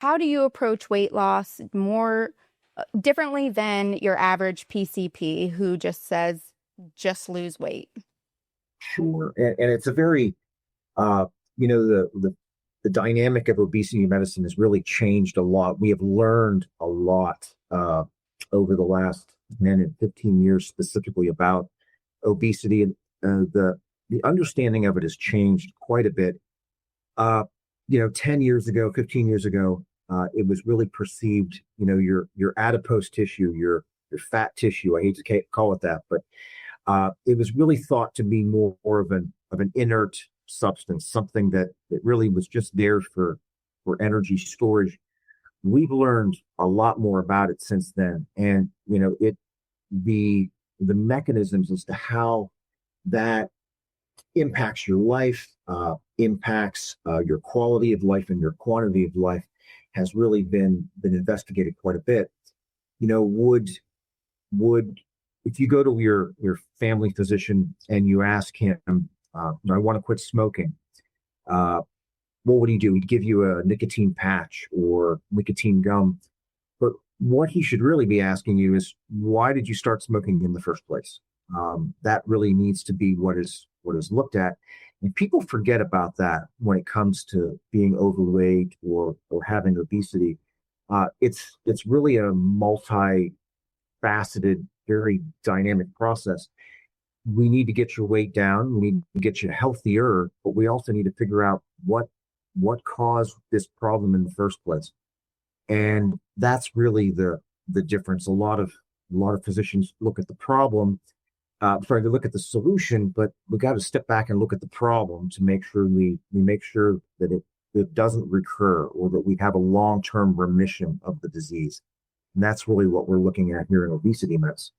how do you approach weight loss more differently than your average PCP who just says, just lose weight? Sure. And it's a very, uh, you know, the dynamic of obesity medicine has really changed a lot. We have learned a lot over the last 10 and 15 years specifically about obesity. And the understanding of it has changed quite a bit. Uh, 10 years ago, 15 years ago, it was really perceived, your adipose tissue, your fat tissue. I hate to call it that, but it was really thought to be more of an inert substance, something that really was just there for energy storage. We've learned a lot more about it since then, and the the mechanisms as to how that impacts your life, impacts your quality of life and your quantity of life has really been investigated quite a bit. You know, would if you go to your family physician and you ask him, I want to quit smoking, uh, what would he do? He'd give you a nicotine patch or nicotine gum. But what he should really be asking you is, why did you start smoking in the first place? That really needs to be what is looked at. And people forget about that when it comes to being overweight or having obesity. It's really a multifaceted, very dynamic process. We need to get your weight down. We need to get you healthier, but we also need to figure out what caused this problem in the first place. And that's really the difference. A lot of physicians look at the problem, sorry, they look at the solution, but we got to step back and look at the problem to make sure we make sure that it doesn't recur or that we have a long-term remission of the disease. And that's really what we're looking at here in obesity meds.